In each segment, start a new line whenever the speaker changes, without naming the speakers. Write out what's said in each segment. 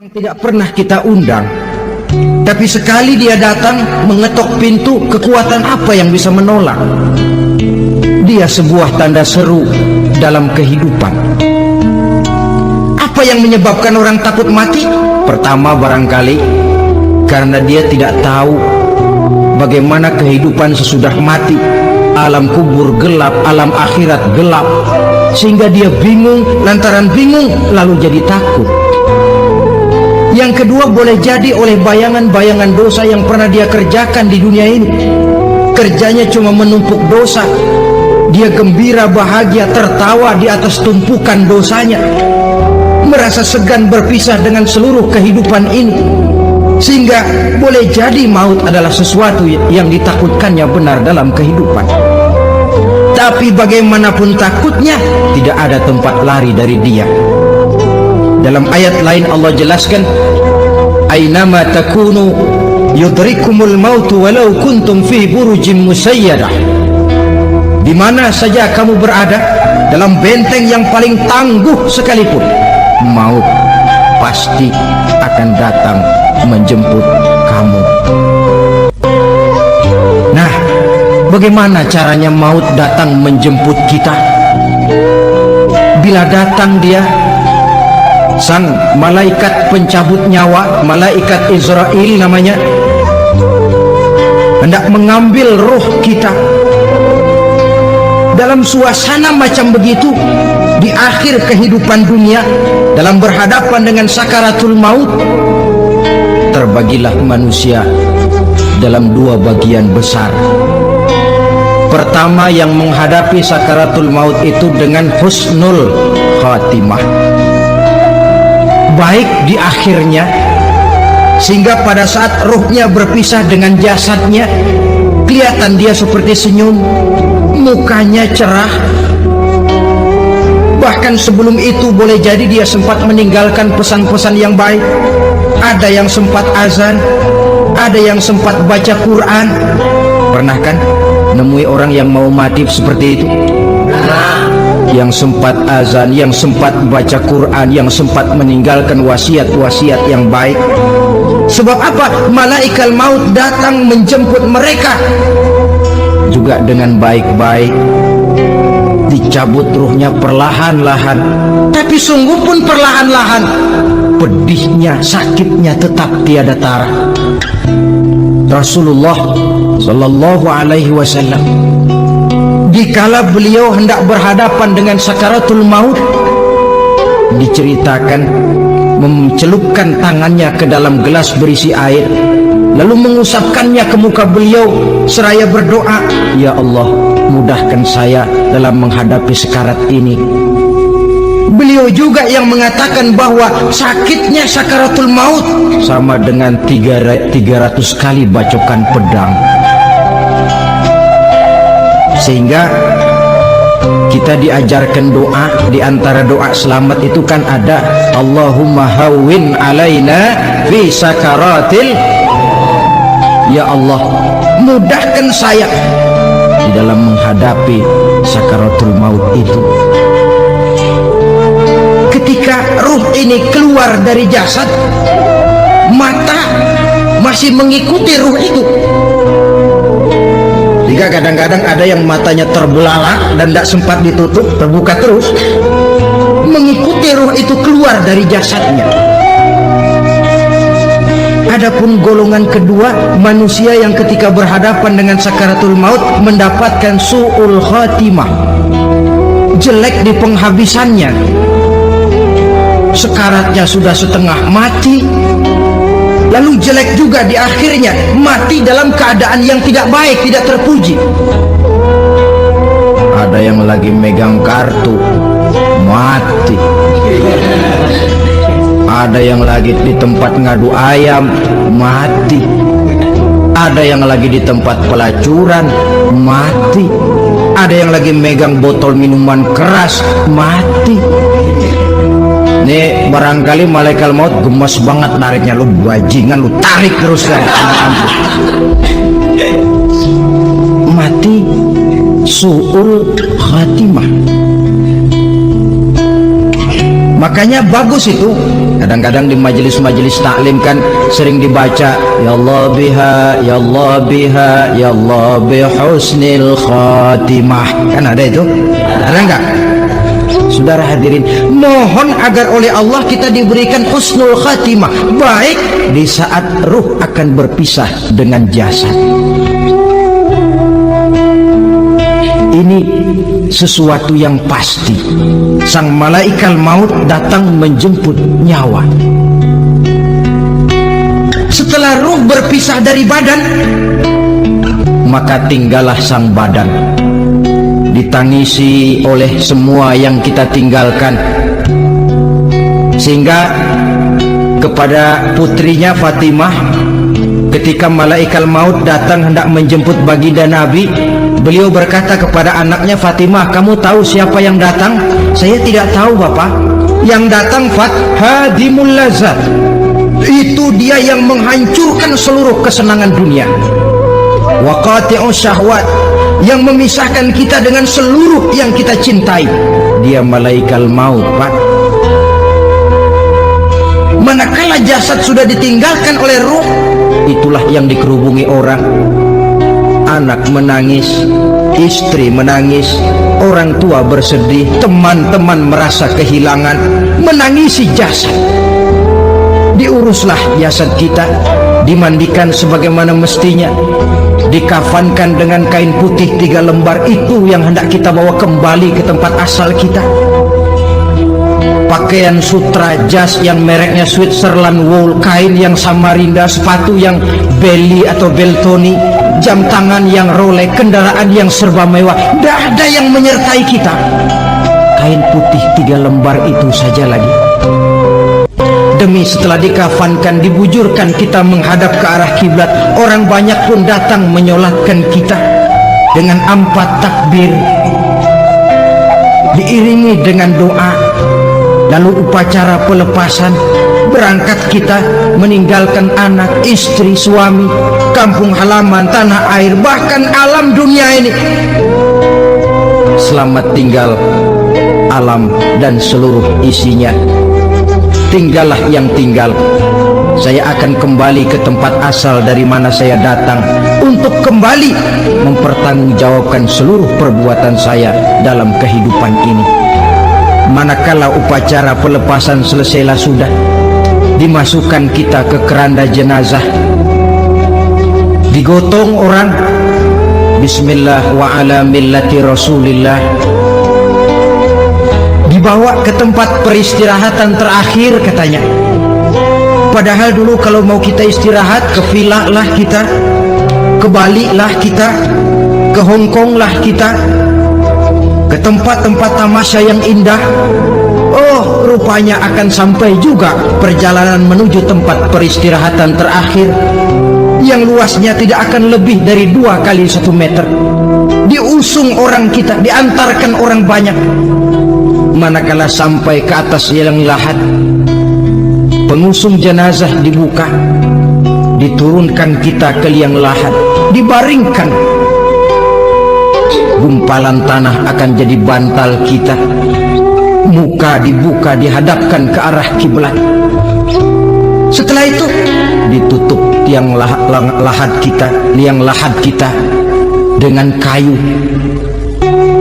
Tidak pernah kita undang, tapi sekali dia datang mengetok pintu, kekuatan apa yang bisa menolak? Dia sebuah tanda seru dalam kehidupan. Apa yang menyebabkan orang takut mati? Pertama, barangkali karena dia tidak tahu bagaimana kehidupan sesudah mati. Alam kubur gelap, alam akhirat gelap, sehingga dia bingung. Lantaran bingung lalu jadi takut. Yang kedua, boleh jadi oleh bayangan-bayangan dosa yang pernah dia kerjakan di dunia ini. Kerjanya cuma menumpuk dosa. Dia gembira, bahagia, tertawa di atas tumpukan dosanya, merasa segan berpisah dengan seluruh kehidupan ini. Sehingga boleh jadi maut adalah sesuatu yang ditakutkannya benar dalam kehidupan. Tapi bagaimanapun takutnya, tidak ada tempat lari dari dia. Dalam ayat lain Allah jelaskan, "Ainama takunu yudrikumul mautu walau kuntum fi burujin musayyadah." Di mana saja kamu berada, dalam benteng yang paling tangguh sekalipun, maut pasti akan datang menjemput kamu. Nah, bagaimana caranya maut datang menjemput kita? Bila datang dia, sang malaikat pencabut nyawa, malaikat Israel namanya, hendak mengambil roh kita. Dalam suasana macam begitu, di akhir kehidupan dunia, dalam berhadapan dengan sakaratul maut, terbagilah manusia dalam dua bagian besar. Pertama, yang menghadapi sakaratul maut itu dengan husnul khatimah, baik di akhirnya, sehingga pada saat ruhnya berpisah dengan jasadnya, kelihatan dia seperti senyum, mukanya cerah. Bahkan sebelum itu boleh jadi dia sempat meninggalkan pesan-pesan yang baik. Ada yang sempat azan, ada yang sempat baca Quran. Pernah kan nemui orang yang mau mati seperti itu? Yang sempat azan, yang sempat baca Quran, yang sempat meninggalkan wasiat-wasiat yang baik. Sebab apa? Malaikat maut datang menjemput mereka juga dengan baik-baik. Dicabut ruhnya perlahan-lahan, tapi sungguh pun perlahan-lahan. Pedihnya, sakitnya tetap tiada tara. Rasulullah Sallallahu Alaihi Wasallam, dikala beliau hendak berhadapan dengan sakaratul maut, diceritakan mencelupkan tangannya ke dalam gelas berisi air, lalu mengusapkannya ke muka beliau seraya berdoa, "Ya Allah, mudahkan saya dalam menghadapi sekarat ini." Beliau juga yang mengatakan bahwa sakitnya sakaratul maut sama dengan 300 kali bacokan pedang. Sehingga kita diajarkan doa. Di antara doa selamat itu kan ada, Allahumma hawwin alaina fi sakaratil. Ya Allah, mudahkan saya di dalam menghadapi sakaratul maut itu. Ketika ruh ini keluar dari jasad, mata masih mengikuti ruh itu. Jika kadang-kadang ada yang matanya terbelalak dan tidak sempat ditutup, terbuka terus, mengikuti ruh itu keluar dari jasadnya. Adapun golongan kedua, manusia yang ketika berhadapan dengan sakaratul maut mendapatkan su'ul khatimah, jelek di penghabisannya. Sekaratnya sudah setengah mati, lalu jelek juga di akhirnya, mati dalam keadaan yang tidak baik, tidak terpuji. Ada yang lagi megang kartu, mati. Ada yang lagi di tempat ngadu ayam, mati. Ada yang lagi di tempat pelacuran, mati. Ada yang lagi megang botol minuman keras, mati. Nih barangkali malaikat maut gemes banget nariknya, lu bajingan, lu tarik terus kan. Mati su'ul khatimah. Makanya bagus itu. Kadang-kadang di majelis-majelis taklim kan sering dibaca, ya Allah biha, ya Allah biha, ya Allah bihusnil khatimah. Kan ada itu? Ada enggak? Saudara hadirin, mohon agar oleh Allah kita diberikan husnul khatimah, baik di saat ruh akan berpisah dengan jasad. Ini sesuatu yang pasti. Sang malaikat maut datang menjemput nyawa. Setelah ruh berpisah dari badan, maka tinggallah sang badan, ditangisi oleh semua yang kita tinggalkan. Sehingga kepada putrinya Fatimah, ketika malaikat maut datang hendak menjemput baginda Nabi, beliau berkata kepada anaknya, Fatimah, kamu tahu siapa yang datang? Saya tidak tahu, Bapak. Yang datang hadimul lazat. Itu dia yang menghancurkan seluruh kesenangan dunia. Wa qati'us syahwat, yang memisahkan kita dengan seluruh yang kita cintai. Dia malaikat maut, Pak. Manakala jasad sudah ditinggalkan oleh ruh, itulah yang dikerubungi orang. Anak menangis, istri menangis, orang tua bersedih, teman-teman merasa kehilangan, menangisi jasad. Diuruslah jasad kita, dimandikan sebagaimana mestinya, dikafankan dengan kain putih 3 lembar. Itu yang hendak kita bawa kembali ke tempat asal kita. Pakaian sutra jas yang mereknya Switzerland wool, kain yang Samarinda, sepatu yang Belly atau Beltoni, jam tangan yang Rolex, kendaraan yang serba mewah, tidak ada yang menyertai kita. Kain putih 3 lembar itu saja lagi. Demi setelah dikafankan, dibujurkan kita menghadap ke arah kiblat, orang banyak pun datang menyolatkan kita dengan 4 takbir, diiringi dengan doa. Lalu upacara pelepasan, berangkat kita meninggalkan anak, istri, suami, kampung halaman, tanah air, bahkan alam dunia ini. Selamat tinggal alam dan seluruh isinya. Tinggallah yang tinggal. Saya akan kembali ke tempat asal dari mana saya datang, untuk kembali mempertanggungjawabkan seluruh perbuatan saya dalam kehidupan ini. Manakala upacara pelepasan selesailah sudah, dimasukkan kita ke keranda jenazah, digotong orang, bismillah wa ala millati rasulillah, dibawa ke tempat peristirahatan terakhir katanya. Padahal dulu kalau mau kita istirahat, ke villa lah kita, ke Bali lah kita, ke Hong Kong lah kita, ke tempat-tempat tamasya yang indah. Oh, rupanya akan sampai juga perjalanan menuju tempat peristirahatan terakhir, yang luasnya tidak akan lebih dari 2 kali 1 meter. Diusung orang kita, diantarkan orang banyak. Manakala sampai ke atas liang lahat, pengusung jenazah dibuka, diturunkan kita ke liang lahat, dibaringkan. Gumpalan tanah akan jadi bantal kita, muka dibuka, dihadapkan ke arah kiblat. Setelah itu ditutup liang lahat kita dengan kayu.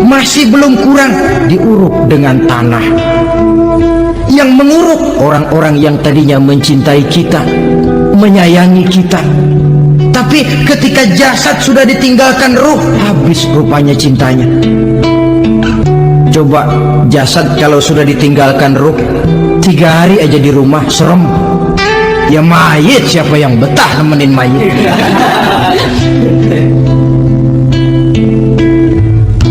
Masih belum kurang, diuruk dengan tanah. Yang menguruk orang-orang yang tadinya mencintai kita, menyayangi kita. Tapi ketika jasad sudah ditinggalkan ruh, habis rupanya cintanya. Coba jasad kalau sudah ditinggalkan ruh, 3 hari aja di rumah, serem. Ya mayit, siapa yang betah nemenin mayit?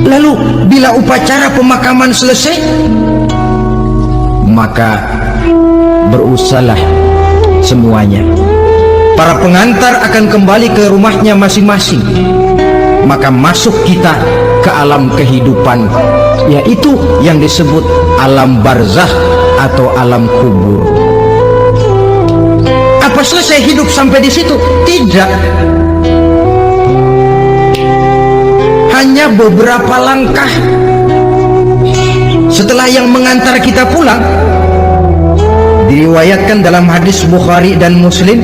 Lalu bila upacara pemakaman selesai, maka berusahalah semuanya. Para pengantar akan kembali ke rumahnya masing-masing. Maka masuk kita ke alam kehidupan, yaitu yang disebut alam barzakh atau alam kubur. Apa selesai hidup sampai di situ? Tidak. Hanya beberapa langkah setelah yang mengantar kita pulang, Diriwayatkan dalam hadis Bukhari dan Muslim,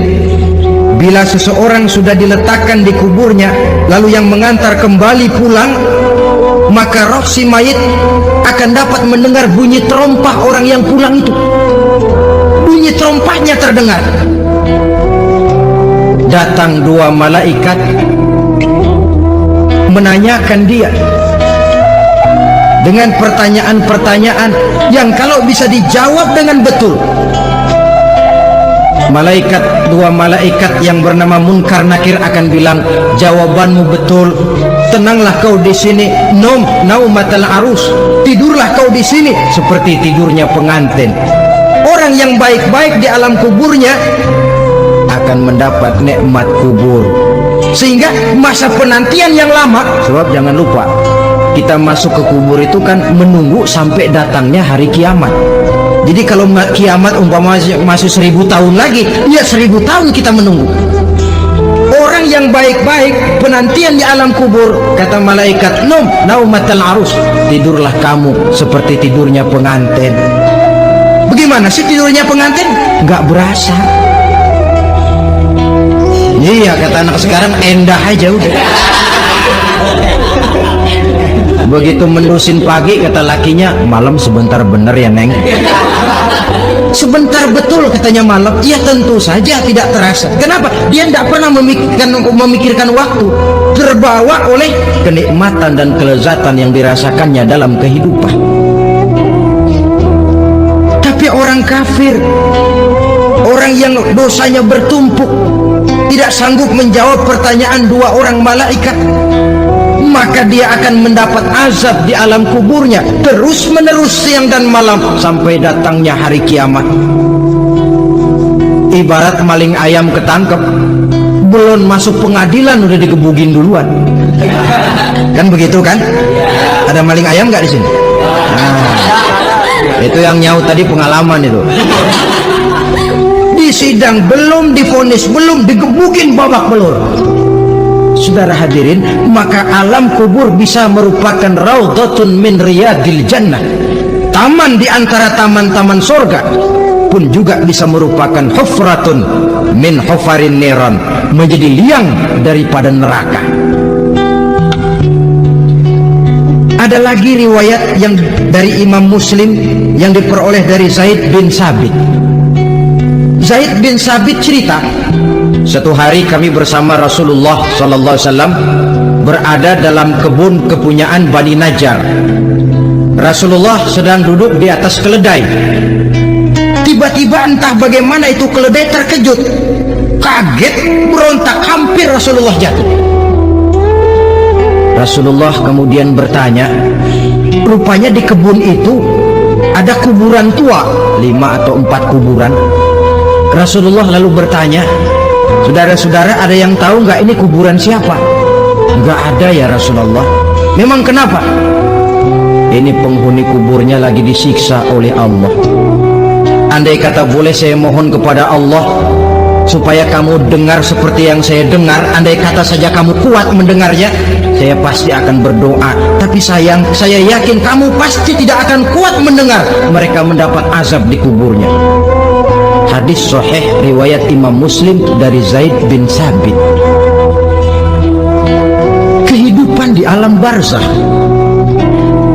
bila seseorang sudah diletakkan di kuburnya lalu yang mengantar kembali pulang, maka roh si mayit akan dapat mendengar bunyi terompah orang yang pulang itu. Bunyi terompahnya terdengar. Datang dua malaikat menanyakan dia dengan pertanyaan-pertanyaan yang kalau bisa dijawab dengan betul, dua malaikat yang bernama Munkar Nakir akan bilang, jawabanmu betul, tenanglah kau di sini, naumatal arus, tidurlah kau di sini seperti tidurnya pengantin. Orang yang baik-baik di alam kuburnya akan mendapat nikmat kubur, sehingga masa penantian yang lama. Sebab jangan lupa, kita masuk ke kubur itu kan menunggu sampai datangnya hari kiamat. Jadi kalau kiamat umpama masih 1000 tahun lagi, ya 1000 tahun kita menunggu. Orang yang baik-baik penantian di alam kubur, kata malaikat, naumatal arus, tidurlah kamu seperti tidurnya pengantin. Bagaimana sih tidurnya pengantin? Gak berasa. Iya, kata anak sekarang, endah aja udah. Begitu mendusin pagi, kata lakinya, malam sebentar bener ya Neng. Sebentar betul katanya malam. Ya tentu saja tidak terasa. Kenapa? Dia tidak pernah memikirkan waktu, terbawa oleh kenikmatan dan kelezatan yang dirasakannya dalam kehidupan. Tapi orang kafir, orang yang dosanya bertumpuk, tidak sanggup menjawab pertanyaan dua orang malaikat, maka dia akan mendapat azab di alam kuburnya terus menerus siang dan malam sampai datangnya hari kiamat. Ibarat maling ayam ketangkep, belum masuk pengadilan udah digebugin duluan. Kan begitu kan? Ada maling ayam nggak di sini? Nah, itu yang nyaut tadi pengalaman itu. Di sidang belum divonis, belum digebugin babak belur. Saudara hadirin, maka alam kubur bisa merupakan raudhatun min riyadil jannah, taman di antara taman-taman surga, pun juga bisa merupakan hufratun min hufarin niran, menjadi liang daripada neraka. Ada lagi riwayat yang dari Imam Muslim yang diperoleh dari Zaid bin Sabit. Zaid bin Sabit cerita, satu hari kami bersama Rasulullah SAW berada dalam kebun kepunyaan Bani Najjar. Rasulullah sedang duduk di atas keledai. Tiba-tiba entah bagaimana itu keledai terkejut, kaget, berontak, hampir Rasulullah jatuh. Rasulullah kemudian bertanya, rupanya di kebun itu ada kuburan tua, 5 atau 4 kuburan. Rasulullah lalu bertanya, saudara-saudara, ada yang tahu nggak ini kuburan siapa? Nggak ada ya Rasulullah. Memang kenapa? Ini penghuni kuburnya lagi disiksa oleh Allah. Andai kata boleh saya mohon kepada Allah supaya kamu dengar seperti yang saya dengar, andai kata saja kamu kuat mendengarnya, saya pasti akan berdoa. Tapi sayang, saya yakin kamu pasti tidak akan kuat mendengar mereka mendapat azab di kuburnya. Hadis sahih riwayat Imam Muslim dari Zaid bin Sabit. Kehidupan di alam barzakh.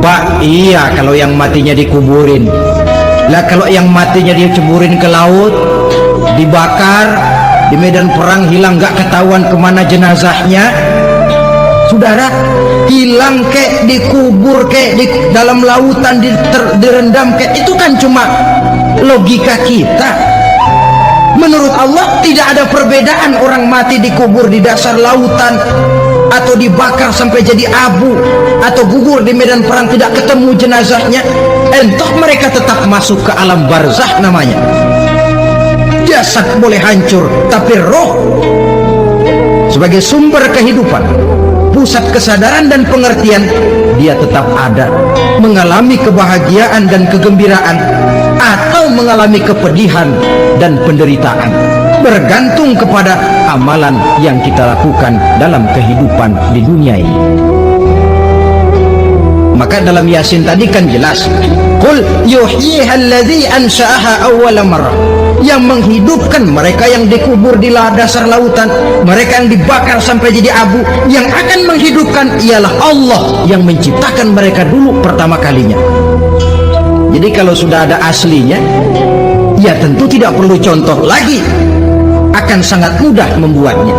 Pak, iya kalau yang matinya dikuburin. Lah kalau yang matinya dia ceburin ke laut, dibakar, di medan perang hilang gak ketahuan kemana jenazahnya. Saudara, hilang kek, dikubur kek, di dalam lautan direndam kek, itu kan cuma logika kita. Menurut Allah tidak ada perbedaan orang mati dikubur di dasar lautan, atau dibakar sampai jadi abu, atau gugur di medan perang tidak ketemu jenazahnya. Entah mereka tetap masuk ke alam barzakh namanya. Jasad boleh hancur, tapi roh sebagai sumber kehidupan, pusat kesadaran dan pengertian, dia tetap ada, mengalami kebahagiaan dan kegembiraan, atau mengalami kepedihan dan penderitaan, bergantung kepada amalan yang kita lakukan dalam kehidupan di dunia ini. Maka dalam Yasin tadi kan jelas, qul yuhyihal-ladzi ansha'aha awwala marrah, yang menghidupkan mereka yang dikubur di dasar lautan, mereka yang dibakar sampai jadi abu, yang akan menghidupkan ialah Allah yang menciptakan mereka dulu pertama kalinya. Jadi kalau sudah ada aslinya, ya tentu tidak perlu contoh lagi, akan sangat mudah membuatnya.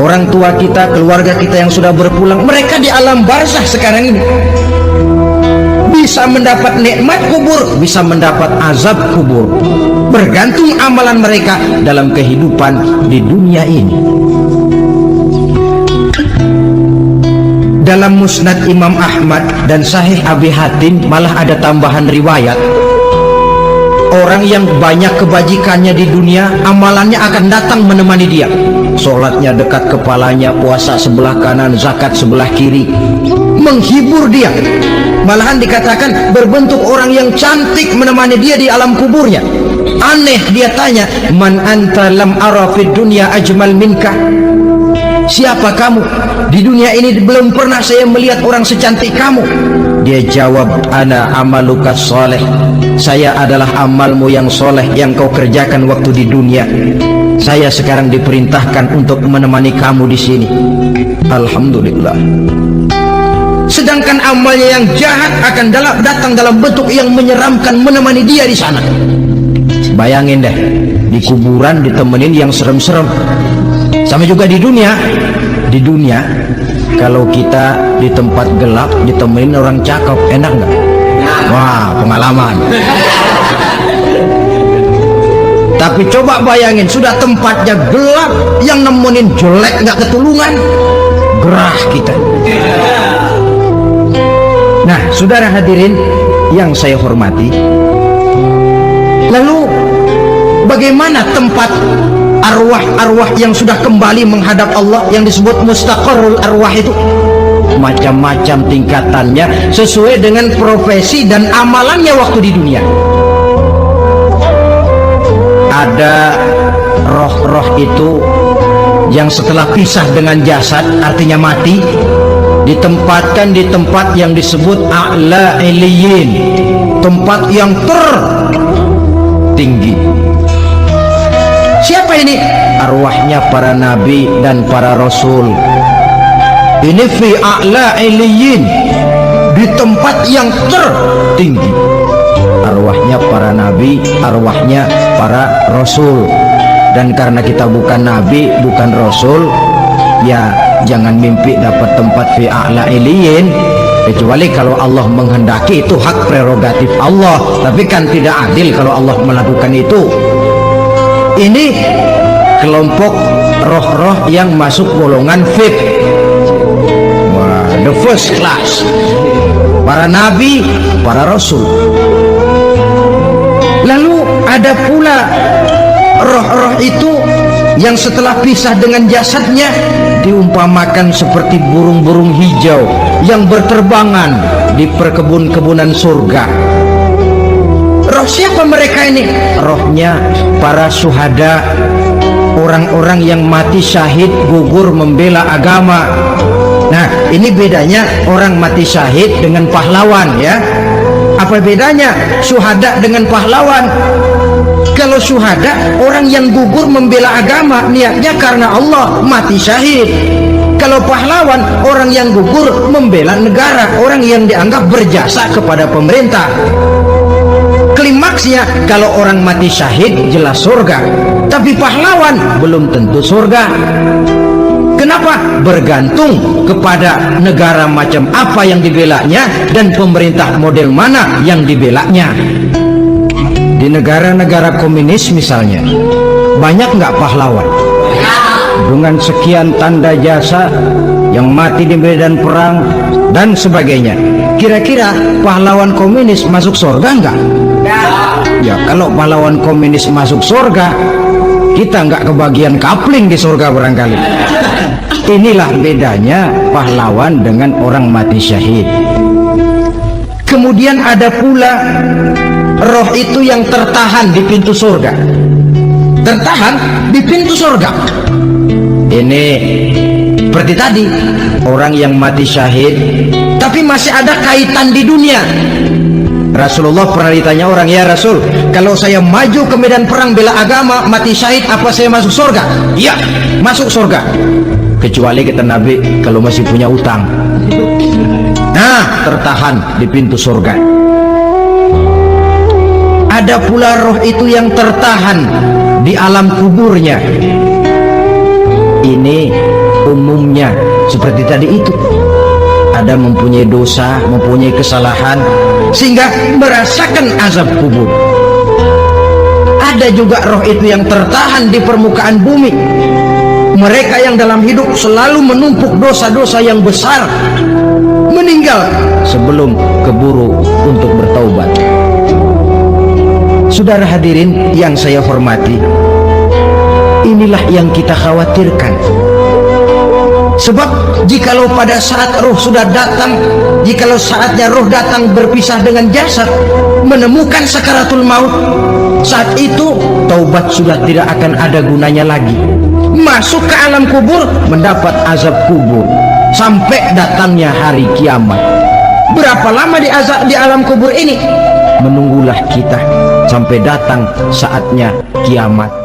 Orang tua kita, keluarga kita yang sudah berpulang, mereka di alam barzah sekarang ini bisa mendapat nikmat kubur, bisa mendapat azab kubur, bergantung amalan mereka dalam kehidupan di dunia ini. Dalam Musnad Imam Ahmad dan Sahih Abi Hatim malah ada tambahan riwayat, orang yang banyak kebajikannya di dunia, amalannya akan datang menemani dia. Sholatnya dekat kepalanya, puasa sebelah kanan, zakat sebelah kiri, menghibur dia. Malahan dikatakan berbentuk orang yang cantik menemani dia di alam kuburnya. Aneh, dia tanya, man anta lam ara fid dunya ajmal minka, siapa kamu? Di dunia ini belum pernah saya melihat orang secantik kamu. Dia jawab, ana amaluka soleh, saya adalah amalmu yang soleh yang kau kerjakan waktu di dunia. Saya sekarang diperintahkan untuk menemani kamu di sini. Alhamdulillah. Sedangkan amalnya yang jahat akan datang dalam bentuk yang menyeramkan menemani dia di sana. Bayangin deh, di kuburan ditemenin yang serem-serem. Sama juga di dunia. Di dunia, kalau kita di tempat gelap ditemenin orang cakep, enak nggak? Wah, pengalaman. Tapi coba bayangin, sudah tempatnya gelap, yang nemenin jelek nggak ketulungan, gerah kita. Nah, saudara hadirin yang saya hormati, lalu bagaimana tempat arwah-arwah yang sudah kembali menghadap Allah yang disebut mustaqarrul arwah itu? Macam-macam tingkatannya sesuai dengan profesi dan amalannya waktu di dunia. Ada roh-roh itu yang setelah pisah dengan jasad, artinya mati, ditempatkan di tempat yang disebut a'la iliyin, tempat yang tertinggi. Siapa ini? Arwahnya para nabi dan para rasul. Ini fi a'la iliyin, di tempat yang tertinggi. Arwahnya para nabi, arwahnya para rasul. Dan karena kita bukan nabi, bukan rasul, ya jangan mimpi dapat tempat fi a'la iliyin, kecuali kalau Allah menghendaki. Itu hak prerogatif Allah, tapi kan tidak adil kalau Allah melakukan itu. Ini kelompok roh-roh yang masuk golongan VIP. Wah, the first class. Para nabi, para rasul. Lalu ada pula roh-roh itu yang setelah pisah dengan jasadnya diumpamakan seperti burung-burung hijau yang berterbangan di perkebun-kebunan surga. Roh siapa mereka ini? Rohnya para syuhada, orang-orang yang mati syahid gugur membela agama. Nah, ini bedanya orang mati syahid dengan pahlawan, ya. Apa bedanya syuhada dengan pahlawan? Kalau syuhada, orang yang gugur membela agama, niatnya karena Allah, mati syahid. Kalau pahlawan, orang yang gugur membela negara, orang yang dianggap berjasa kepada pemerintah. Klimaksnya, kalau orang mati syahid jelas surga, tapi pahlawan belum tentu surga. Kenapa? Bergantung kepada negara macam apa yang dibelanya dan pemerintah model mana yang dibelanya. Di negara-negara komunis misalnya, banyak nggak pahlawan dengan sekian tanda jasa yang mati di medan perang dan sebagainya? Kira-kira pahlawan komunis masuk surga nggak? Ya, kalau pahlawan komunis masuk surga, kita nggak kebagian kapling di surga barangkali. Inilah bedanya pahlawan dengan orang mati syahid. Kemudian ada pula roh itu yang tertahan di pintu surga. Tertahan di pintu surga. Ini seperti tadi, orang yang mati syahid tapi masih ada kaitan di dunia. Rasulullah pernah ditanya orang, ya Rasul, kalau saya maju ke medan perang bela agama, mati syahid, apa saya masuk surga? Iya, masuk surga. Kecuali kata Nabi, kalau masih punya utang, nah tertahan di pintu surga. Ada pula roh itu yang tertahan di alam kuburnya. Ini umumnya seperti tadi itu, ada mempunyai dosa, mempunyai kesalahan, sehingga merasakan azab kubur. Ada juga roh itu yang tertahan di permukaan bumi. Mereka yang dalam hidup selalu menumpuk dosa-dosa yang besar, meninggal sebelum keburu untuk bertaubat. Saudara hadirin yang saya hormati, inilah yang kita khawatirkan. Sebab jikalau pada saat roh sudah datang, jikalau saatnya roh datang berpisah dengan jasad, menemukan sakaratul maut, saat itu taubat sudah tidak akan ada gunanya lagi. Masuk ke alam kubur, mendapat azab kubur sampai datangnya hari kiamat. Berapa lama diazab di alam kubur ini? Menunggulah kita sampai datang saatnya kiamat.